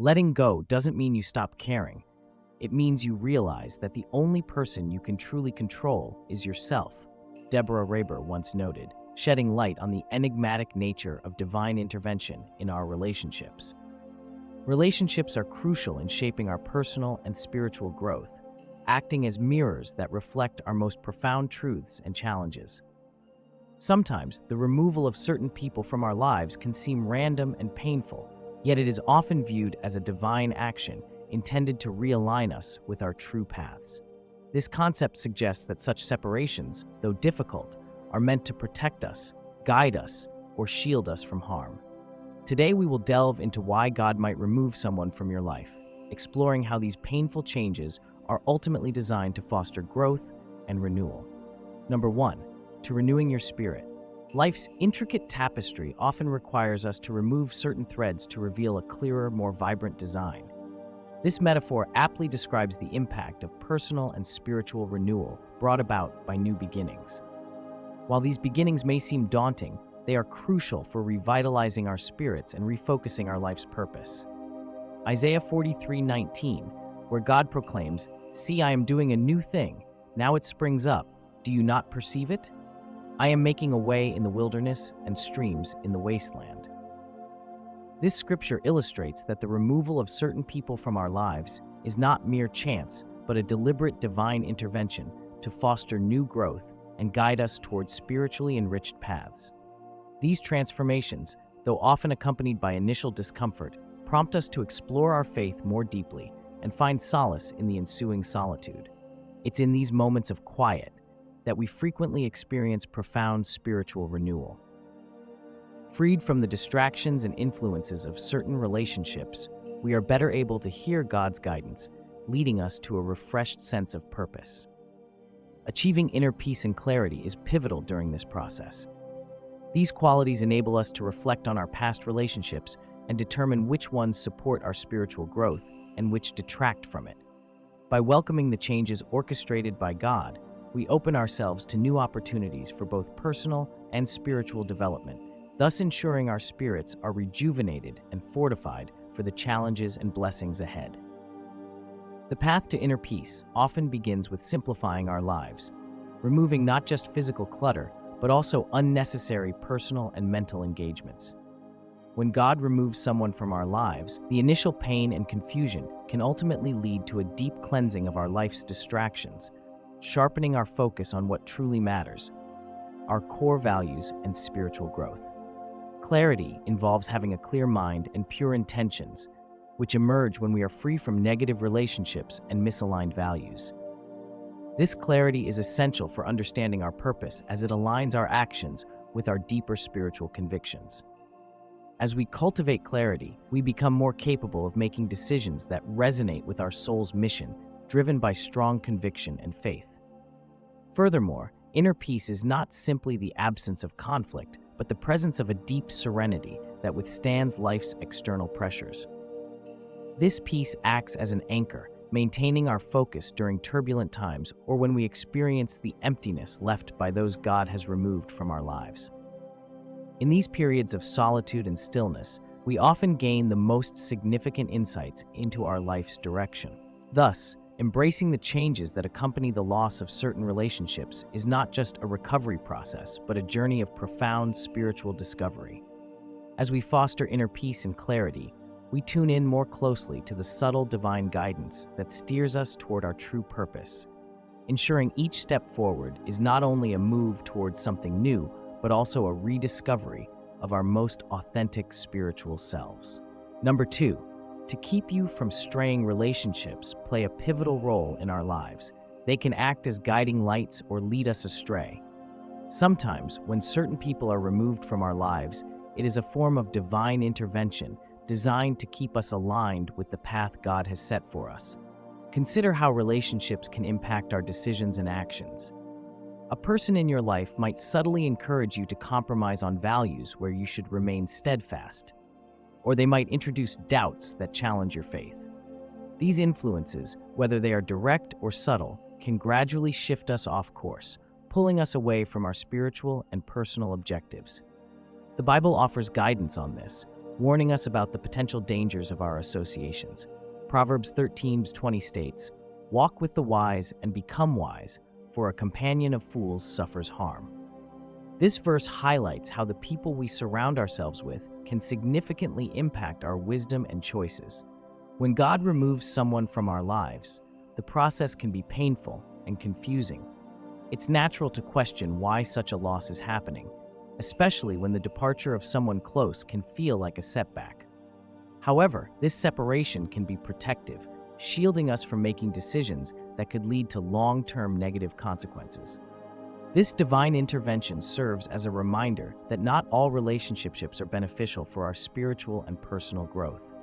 Letting go doesn't mean you stop caring. It means you realize that the only person you can truly control is yourself, Deborah Raber once noted, shedding light on the enigmatic nature of divine intervention in our relationships. Relationships are crucial in shaping our personal and spiritual growth, acting as mirrors that reflect our most profound truths and challenges. Sometimes, the removal of certain people from our lives can seem random and painful, yet it is often viewed as a divine action intended to realign us with our true paths. This concept suggests that such separations, though difficult, are meant to protect us, guide us, or shield us from harm. Today we will delve into why God might remove someone from your life, exploring how these painful changes are ultimately designed to foster growth and renewal. Number 1. To renewing your spirit. Life's intricate tapestry often requires us to remove certain threads to reveal a clearer, more vibrant design. This metaphor aptly describes the impact of personal and spiritual renewal brought about by new beginnings. While these beginnings may seem daunting, they are crucial for revitalizing our spirits and refocusing our life's purpose. Isaiah 43:19, where God proclaims, "See, I am doing a new thing. Now it springs up. Do you not perceive it? I am making a way in the wilderness and streams in the wasteland." This scripture illustrates that the removal of certain people from our lives is not mere chance, but a deliberate divine intervention to foster new growth and guide us towards spiritually enriched paths. These transformations, though often accompanied by initial discomfort, prompt us to explore our faith more deeply and find solace in the ensuing solitude. It's in these moments of quiet that we frequently experience profound spiritual renewal. Freed from the distractions and influences of certain relationships, we are better able to hear God's guidance, leading us to a refreshed sense of purpose. Achieving inner peace and clarity is pivotal during this process. These qualities enable us to reflect on our past relationships and determine which ones support our spiritual growth and which detract from it. By welcoming the changes orchestrated by God, we open ourselves to new opportunities for both personal and spiritual development, thus ensuring our spirits are rejuvenated and fortified for the challenges and blessings ahead. The path to inner peace often begins with simplifying our lives, removing not just physical clutter, but also unnecessary personal and mental engagements. When God removes someone from our lives, the initial pain and confusion can ultimately lead to a deep cleansing of our life's distractions, sharpening our focus on what truly matters, our core values and spiritual growth. Clarity involves having a clear mind and pure intentions, which emerge when we are free from negative relationships and misaligned values. This clarity is essential for understanding our purpose as it aligns our actions with our deeper spiritual convictions. As we cultivate clarity, we become more capable of making decisions that resonate with our soul's mission, driven by strong conviction and faith. Furthermore, inner peace is not simply the absence of conflict, but the presence of a deep serenity that withstands life's external pressures. This peace acts as an anchor, maintaining our focus during turbulent times or when we experience the emptiness left by those God has removed from our lives. In these periods of solitude and stillness, we often gain the most significant insights into our life's direction. Thus, embracing the changes that accompany the loss of certain relationships is not just a recovery process, but a journey of profound spiritual discovery. As we foster inner peace and clarity, we tune in more closely to the subtle divine guidance that steers us toward our true purpose, ensuring each step forward is not only a move towards something new, but also a rediscovery of our most authentic spiritual selves. Number 2. To keep you from straying, relationships play a pivotal role in our lives. They can act as guiding lights or lead us astray. Sometimes, when certain people are removed from our lives, it is a form of divine intervention designed to keep us aligned with the path God has set for us. Consider how relationships can impact our decisions and actions. A person in your life might subtly encourage you to compromise on values where you should remain steadfast, or they might introduce doubts that challenge your faith. These influences, whether they are direct or subtle, can gradually shift us off course, pulling us away from our spiritual and personal objectives. The Bible offers guidance on this, warning us about the potential dangers of our associations. Proverbs 13:20 states, "Walk with the wise and become wise, for a companion of fools suffers harm." This verse highlights how the people we surround ourselves with can significantly impact our wisdom and choices. When God removes someone from our lives, the process can be painful and confusing. It's natural to question why such a loss is happening, especially when the departure of someone close can feel like a setback. However, this separation can be protective, shielding us from making decisions that could lead to long-term negative consequences. This divine intervention serves as a reminder that not all relationships are beneficial for our spiritual and personal growth.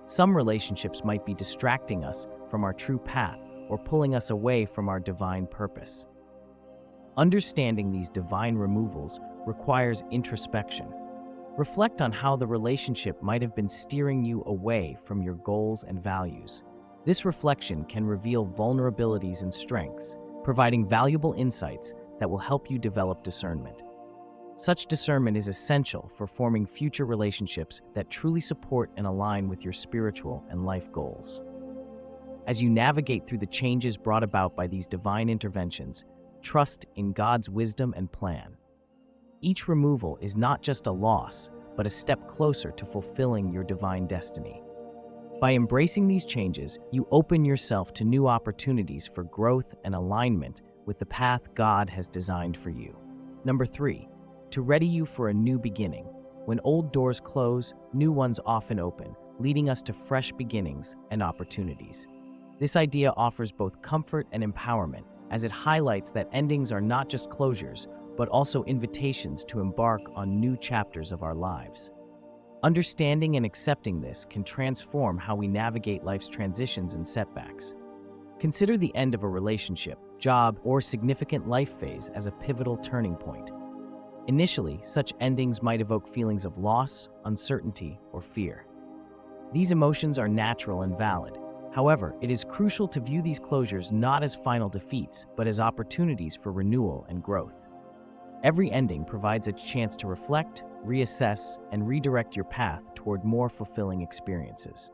Some relationships might be distracting us from our true path or pulling us away from our divine purpose. Understanding these divine removals requires introspection. Reflect on how the relationship might have been steering you away from your goals and values. This reflection can reveal vulnerabilities and strengths, providing valuable insights that will help you develop discernment. Such discernment is essential for forming future relationships that truly support and align with your spiritual and life goals. As you navigate through the changes brought about by these divine interventions, trust in God's wisdom and plan. Each removal is not just a loss, but a step closer to fulfilling your divine destiny. By embracing these changes, you open yourself to new opportunities for growth and alignment with the path God has designed for you. Number 3, to ready you for a new beginning. When old doors close, new ones often open, leading us to fresh beginnings and opportunities. This idea offers both comfort and empowerment, as it highlights that endings are not just closures, but also invitations to embark on new chapters of our lives. Understanding and accepting this can transform how we navigate life's transitions and setbacks. Consider the end of a relationship, job, or significant life phase as a pivotal turning point. Initially, such endings might evoke feelings of loss, uncertainty, or fear. These emotions are natural and valid. However, it is crucial to view these closures not as final defeats, but as opportunities for renewal and growth. Every ending provides a chance to reflect, reassess, and redirect your path toward more fulfilling experiences.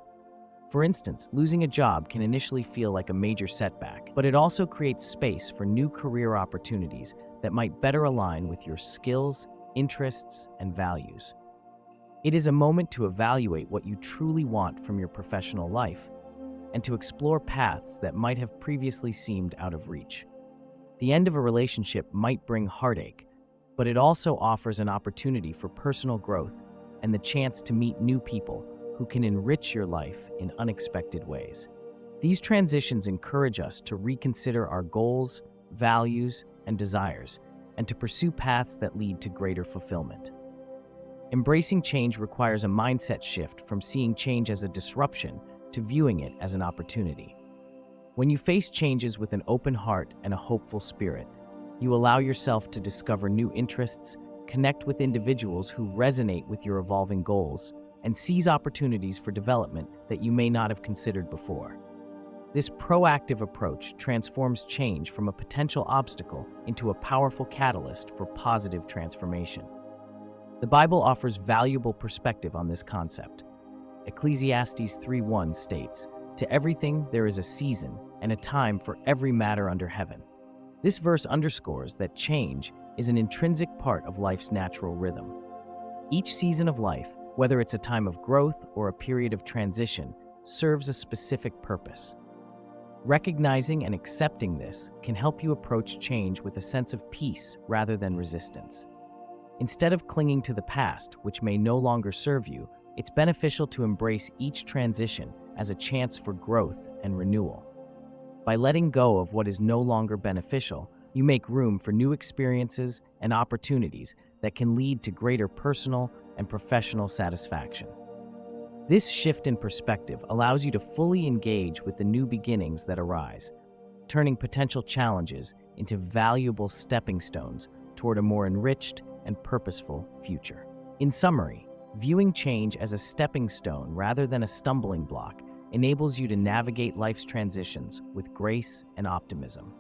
For instance, losing a job can initially feel like a major setback, but it also creates space for new career opportunities that might better align with your skills, interests, and values. It is a moment to evaluate what you truly want from your professional life and to explore paths that might have previously seemed out of reach. The end of a relationship might bring heartache, but it also offers an opportunity for personal growth and the chance to meet new people who can enrich your life in unexpected ways. These transitions encourage us to reconsider our goals, values, and desires, and to pursue paths that lead to greater fulfillment. Embracing change requires a mindset shift from seeing change as a disruption to viewing it as an opportunity. When you face changes with an open heart and a hopeful spirit, you allow yourself to discover new interests, connect with individuals who resonate with your evolving goals, and seize opportunities for development that you may not have considered before. This proactive approach transforms change from a potential obstacle into a powerful catalyst for positive transformation. The Bible offers valuable perspective on this concept. Ecclesiastes 3:1 states, "To everything there is a season and a time for every matter under heaven." This verse underscores that change is an intrinsic part of life's natural rhythm. Each season of life, whether it's a time of growth or a period of transition, serves a specific purpose. Recognizing and accepting this can help you approach change with a sense of peace rather than resistance. Instead of clinging to the past, which may no longer serve you, it's beneficial to embrace each transition as a chance for growth and renewal. By letting go of what is no longer beneficial, you make room for new experiences and opportunities that can lead to greater personal and professional satisfaction. This shift in perspective allows you to fully engage with the new beginnings that arise, turning potential challenges into valuable stepping stones toward a more enriched and purposeful future. In summary, viewing change as a stepping stone rather than a stumbling block enables you to navigate life's transitions with grace and optimism.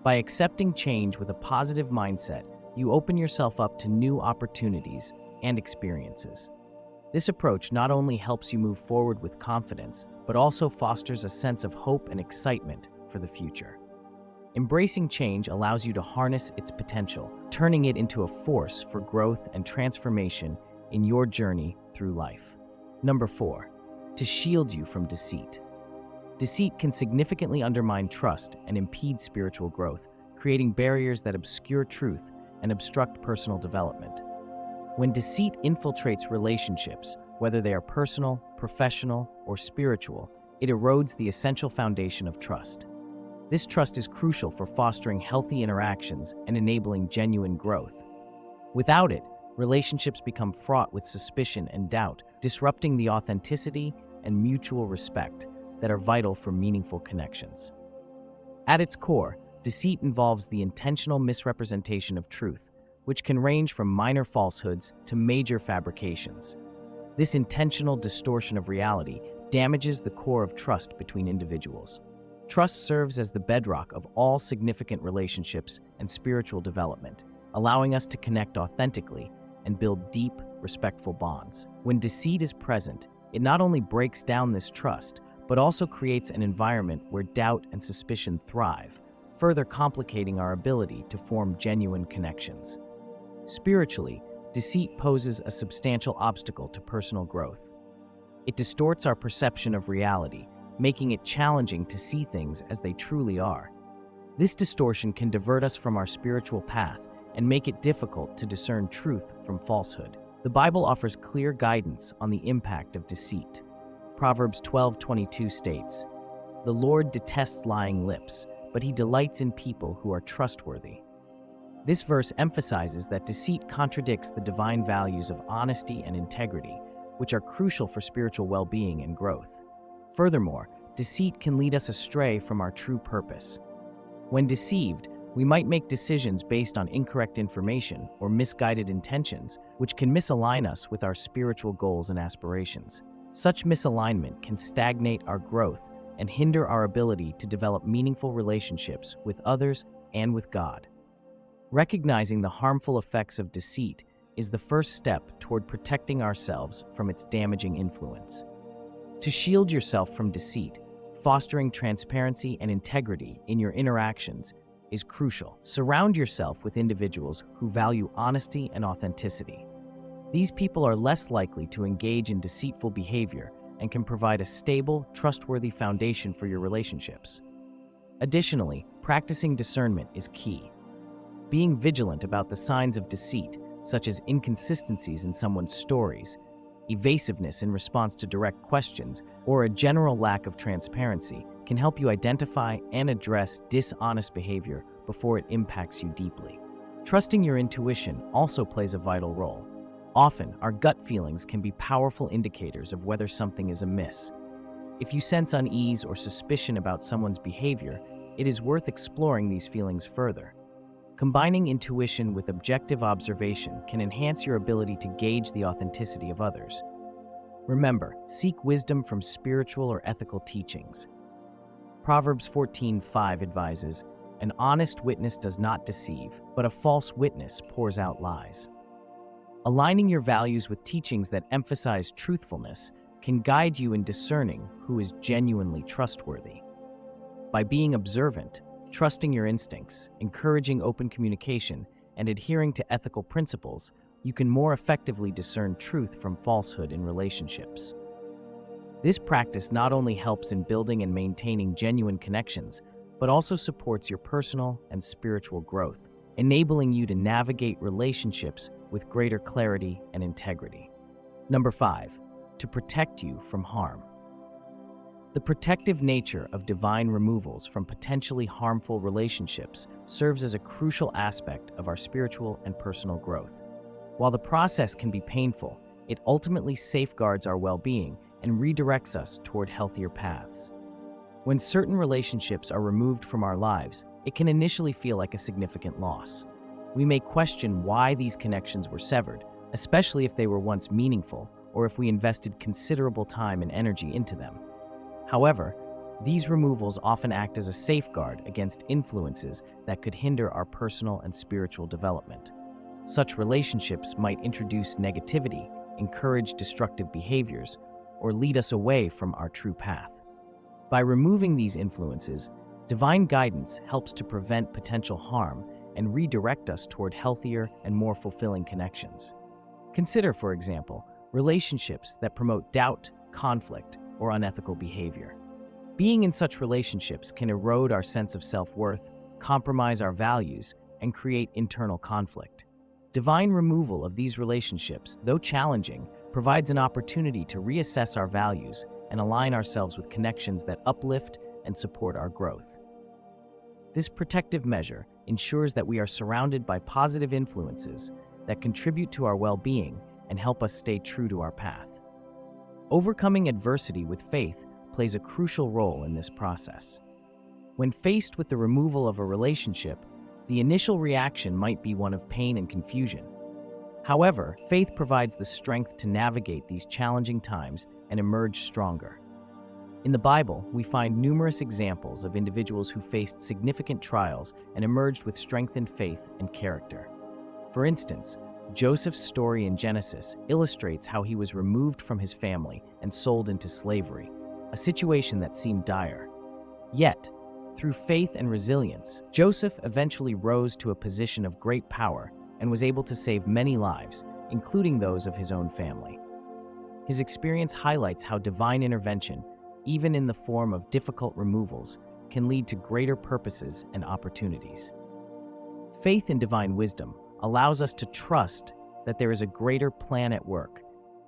By accepting change with a positive mindset, you open yourself up to new opportunities and experiences. This approach not only helps you move forward with confidence, but also fosters a sense of hope and excitement for the future. Embracing change allows you to harness its potential, turning it into a force for growth and transformation in your journey through life. Number 4, to shield you from deceit. Deceit can significantly undermine trust and impede spiritual growth, creating barriers that obscure truth and obstruct personal development. When deceit infiltrates relationships, whether they are personal, professional, or spiritual, it erodes the essential foundation of trust. This trust is crucial for fostering healthy interactions and enabling genuine growth. Without it, relationships become fraught with suspicion and doubt, disrupting the authenticity and mutual respect that are vital for meaningful connections. At its core, deceit involves the intentional misrepresentation of truth, which can range from minor falsehoods to major fabrications. This intentional distortion of reality damages the core of trust between individuals. Trust serves as the bedrock of all significant relationships and spiritual development, allowing us to connect authentically and build deep, respectful bonds. When deceit is present, it not only breaks down this trust, but also creates an environment where doubt and suspicion thrive, further complicating our ability to form genuine connections. Spiritually, deceit poses a substantial obstacle to personal growth. It distorts our perception of reality, making it challenging to see things as they truly are. This distortion can divert us from our spiritual path and make it difficult to discern truth from falsehood. The Bible offers clear guidance on the impact of deceit. Proverbs 12:22 states, "The Lord detests lying lips, but he delights in people who are trustworthy." This verse emphasizes that deceit contradicts the divine values of honesty and integrity, which are crucial for spiritual well-being and growth. Furthermore, deceit can lead us astray from our true purpose. When deceived, we might make decisions based on incorrect information or misguided intentions, which can misalign us with our spiritual goals and aspirations. Such misalignment can stagnate our growth and hinder our ability to develop meaningful relationships with others and with God. Recognizing the harmful effects of deceit is the first step toward protecting ourselves from its damaging influence. To shield yourself from deceit, fostering transparency and integrity in your interactions is crucial. Surround yourself with individuals who value honesty and authenticity. These people are less likely to engage in deceitful behavior and can provide a stable, trustworthy foundation for your relationships. Additionally, practicing discernment is key. Being vigilant about the signs of deceit, such as inconsistencies in someone's stories, evasiveness in response to direct questions, or a general lack of transparency, can help you identify and address dishonest behavior before it impacts you deeply. Trusting your intuition also plays a vital role. Often, our gut feelings can be powerful indicators of whether something is amiss. If you sense unease or suspicion about someone's behavior, it is worth exploring these feelings further. Combining intuition with objective observation can enhance your ability to gauge the authenticity of others. Remember, seek wisdom from spiritual or ethical teachings. Proverbs 14:5 advises, "An honest witness does not deceive, but a false witness pours out lies." Aligning your values with teachings that emphasize truthfulness can guide you in discerning who is genuinely trustworthy. By being observant, trusting your instincts, encouraging open communication, and adhering to ethical principles, you can more effectively discern truth from falsehood in relationships. This practice not only helps in building and maintaining genuine connections, but also supports your personal and spiritual growth, enabling you to navigate relationships with greater clarity and integrity. Number 5, to protect you from harm. The protective nature of divine removals from potentially harmful relationships serves as a crucial aspect of our spiritual and personal growth. While the process can be painful, it ultimately safeguards our well-being and redirects us toward healthier paths. When certain relationships are removed from our lives, it can initially feel like a significant loss. We may question why these connections were severed, especially if they were once meaningful or if we invested considerable time and energy into them. However, these removals often act as a safeguard against influences that could hinder our personal and spiritual development. Such relationships might introduce negativity, encourage destructive behaviors, or lead us away from our true path. By removing these influences, divine guidance helps to prevent potential harm and redirect us toward healthier and more fulfilling connections. Consider, for example, relationships that promote doubt, conflict, or unethical behavior. Being in such relationships can erode our sense of self-worth, compromise our values, and create internal conflict. Divine removal of these relationships, though challenging, provides an opportunity to reassess our values and align ourselves with connections that uplift and support our growth. This protective measure ensures that we are surrounded by positive influences that contribute to our well-being and help us stay true to our path. Overcoming adversity with faith plays a crucial role in this process. When faced with the removal of a relationship, the initial reaction might be one of pain and confusion. However, faith provides the strength to navigate these challenging times and emerge stronger. In the Bible, we find numerous examples of individuals who faced significant trials and emerged with strengthened faith and character. For instance, Joseph's story in Genesis illustrates how he was removed from his family and sold into slavery, a situation that seemed dire. Yet, through faith and resilience, Joseph eventually rose to a position of great power and was able to save many lives, including those of his own family. His experience highlights how divine intervention, even in the form of difficult removals, can lead to greater purposes and opportunities. Faith in divine wisdom allows us to trust that there is a greater plan at work,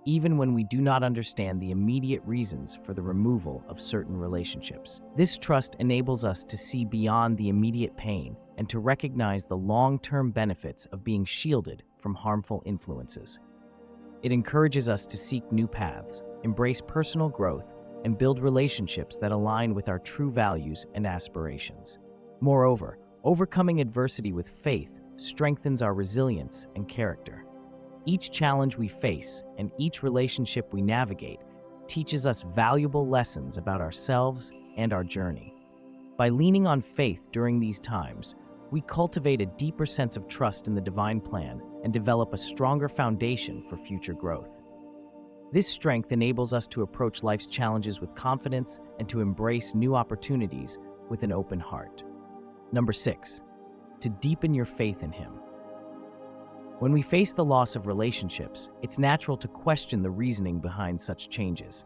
even when we do not understand the immediate reasons for the removal of certain relationships. This trust enables us to see beyond the immediate pain and to recognize the long-term benefits of being shielded from harmful influences. It encourages us to seek new paths, embrace personal growth, and build relationships that align with our true values and aspirations. Moreover, overcoming adversity with faith strengthens our resilience and character. Each challenge we face and each relationship we navigate teaches us valuable lessons about ourselves and our journey. By leaning on faith during these times, we cultivate a deeper sense of trust in the divine plan and develop a stronger foundation for future growth. This strength enables us to approach life's challenges with confidence and to embrace new opportunities with an open heart. Number 6, to deepen your faith in Him. When we face the loss of relationships, it's natural to question the reasoning behind such changes.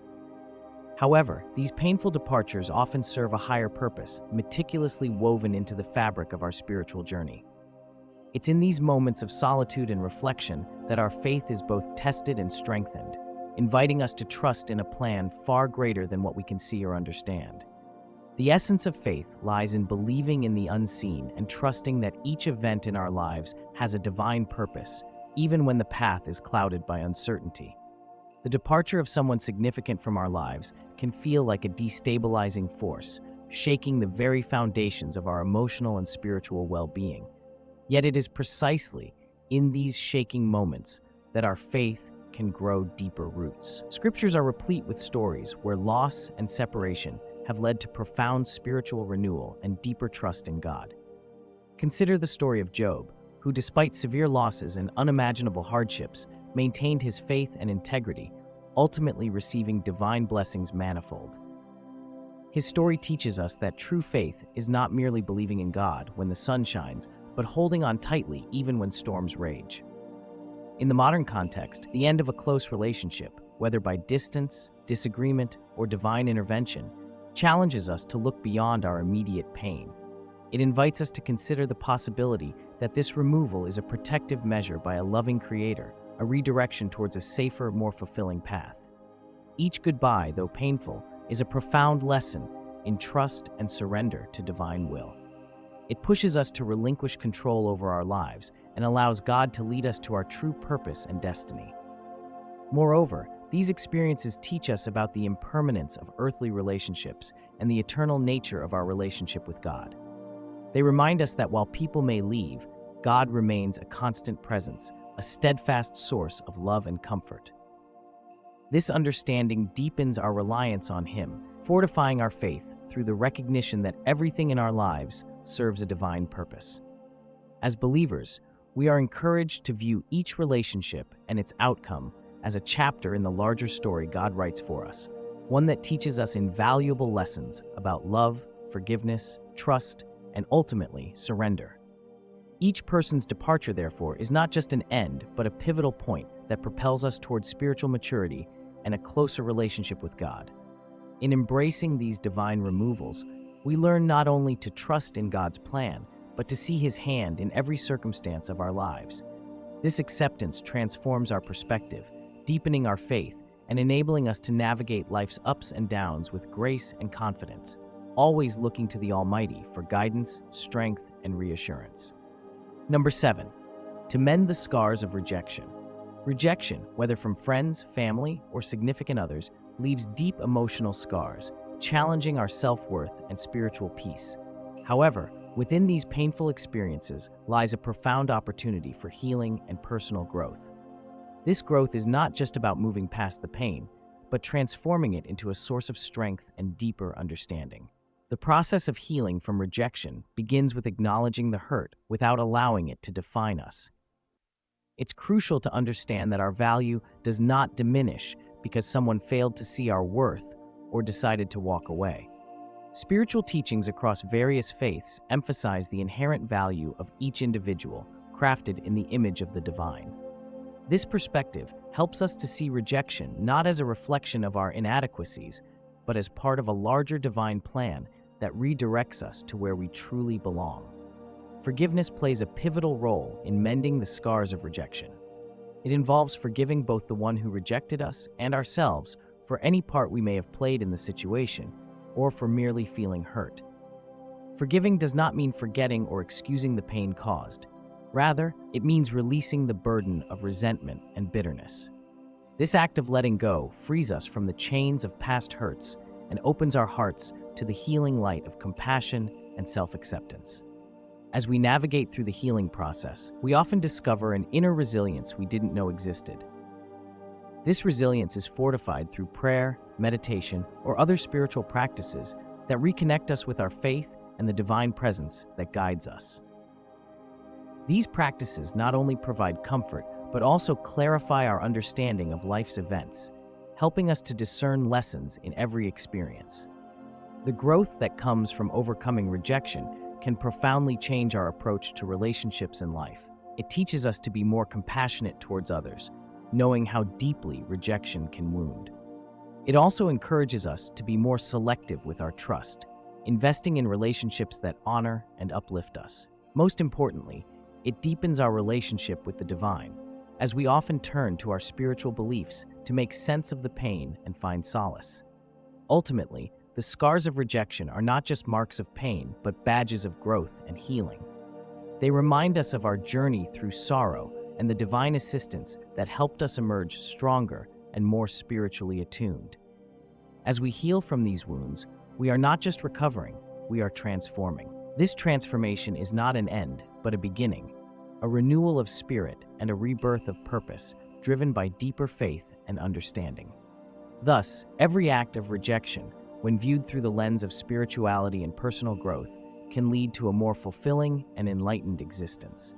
However, these painful departures often serve a higher purpose, meticulously woven into the fabric of our spiritual journey. It's in these moments of solitude and reflection that our faith is both tested and strengthened, inviting us to trust in a plan far greater than what we can see or understand. The essence of faith lies in believing in the unseen and trusting that each event in our lives has a divine purpose, even when the path is clouded by uncertainty. The departure of someone significant from our lives can feel like a destabilizing force, shaking the very foundations of our emotional and spiritual well-being. Yet it is precisely in these shaking moments that our faith can grow deeper roots. Scriptures are replete with stories where loss and separation have led to profound spiritual renewal and deeper trust in God. Consider the story of Job, who despite severe losses and unimaginable hardships, maintained his faith and integrity, ultimately receiving divine blessings manifold. His story teaches us that true faith is not merely believing in God when the sun shines, but holding on tightly even when storms rage. In the modern context, the end of a close relationship, whether by distance, disagreement, or divine intervention, challenges us to look beyond our immediate pain. It invites us to consider the possibility that this removal is a protective measure by a loving Creator, a redirection towards a safer, more fulfilling path. Each goodbye, though painful, is a profound lesson in trust and surrender to divine will. It pushes us to relinquish control over our lives and allows God to lead us to our true purpose and destiny. Moreover, these experiences teach us about the impermanence of earthly relationships and the eternal nature of our relationship with God. They remind us that while people may leave, God remains a constant presence, a steadfast source of love and comfort. This understanding deepens our reliance on Him, fortifying our faith through the recognition that everything in our lives serves a divine purpose. As believers, we are encouraged to view each relationship and its outcome as a chapter in the larger story God writes for us, one that teaches us invaluable lessons about love, forgiveness, trust, and ultimately, surrender. Each person's departure, therefore, is not just an end, but a pivotal point that propels us towards spiritual maturity and a closer relationship with God. In embracing these divine removals, we learn not only to trust in God's plan, but to see His hand in every circumstance of our lives. This acceptance transforms our perspective, deepening our faith and enabling us to navigate life's ups and downs with grace and confidence, always looking to the Almighty for guidance, strength, and reassurance. Number 7, to mend the scars of rejection. Rejection, whether from friends, family, or significant others, leaves deep emotional scars, challenging our self-worth and spiritual peace. However, within these painful experiences lies a profound opportunity for healing and personal growth. This growth is not just about moving past the pain, but transforming it into a source of strength and deeper understanding. The process of healing from rejection begins with acknowledging the hurt without allowing it to define us. It's crucial to understand that our value does not diminish because someone failed to see our worth or decided to walk away. Spiritual teachings across various faiths emphasize the inherent value of each individual, crafted in the image of the divine. This perspective helps us to see rejection not as a reflection of our inadequacies, but as part of a larger divine plan that redirects us to where we truly belong. Forgiveness plays a pivotal role in mending the scars of rejection. It involves forgiving both the one who rejected us and ourselves for any part we may have played in the situation, or for merely feeling hurt. Forgiving does not mean forgetting or excusing the pain caused. Rather, it means releasing the burden of resentment and bitterness. This act of letting go frees us from the chains of past hurts and opens our hearts to the healing light of compassion and self-acceptance. As we navigate through the healing process, we often discover an inner resilience we didn't know existed. This resilience is fortified through prayer, meditation, or other spiritual practices that reconnect us with our faith and the divine presence that guides us. These practices not only provide comfort, but also clarify our understanding of life's events, helping us to discern lessons in every experience. The growth that comes from overcoming rejection can profoundly change our approach to relationships in life. It teaches us to be more compassionate towards others, knowing how deeply rejection can wound. It also encourages us to be more selective with our trust, investing in relationships that honor and uplift us. Most importantly, it deepens our relationship with the divine, as we often turn to our spiritual beliefs to make sense of the pain and find solace. Ultimately, the scars of rejection are not just marks of pain, but badges of growth and healing. They remind us of our journey through sorrow and the divine assistance that helped us emerge stronger and more spiritually attuned. As we heal from these wounds, we are not just recovering, we are transforming. This transformation is not an end, but a beginning, a renewal of spirit and a rebirth of purpose, driven by deeper faith and understanding. Thus, every act of rejection, when viewed through the lens of spirituality and personal growth, can lead to a more fulfilling and enlightened existence.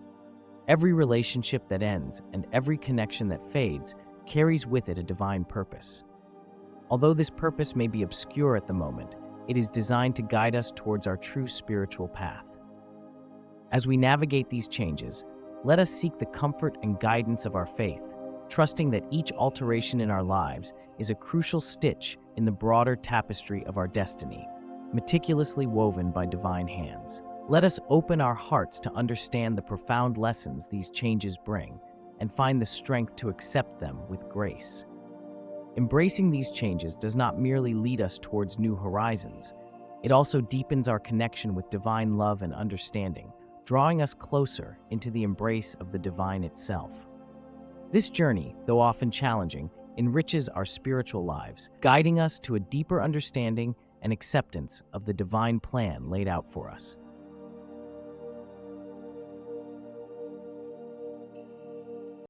Every relationship that ends and every connection that fades carries with it a divine purpose. Although this purpose may be obscure at the moment, it is designed to guide us towards our true spiritual path. As we navigate these changes, let us seek the comfort and guidance of our faith, trusting that each alteration in our lives is a crucial stitch in the broader tapestry of our destiny, meticulously woven by divine hands. Let us open our hearts to understand the profound lessons these changes bring and find the strength to accept them with grace. Embracing these changes does not merely lead us towards new horizons, it also deepens our connection with divine love and understanding, drawing us closer into the embrace of the divine itself. This journey, though often challenging, enriches our spiritual lives, guiding us to a deeper understanding and acceptance of the divine plan laid out for us.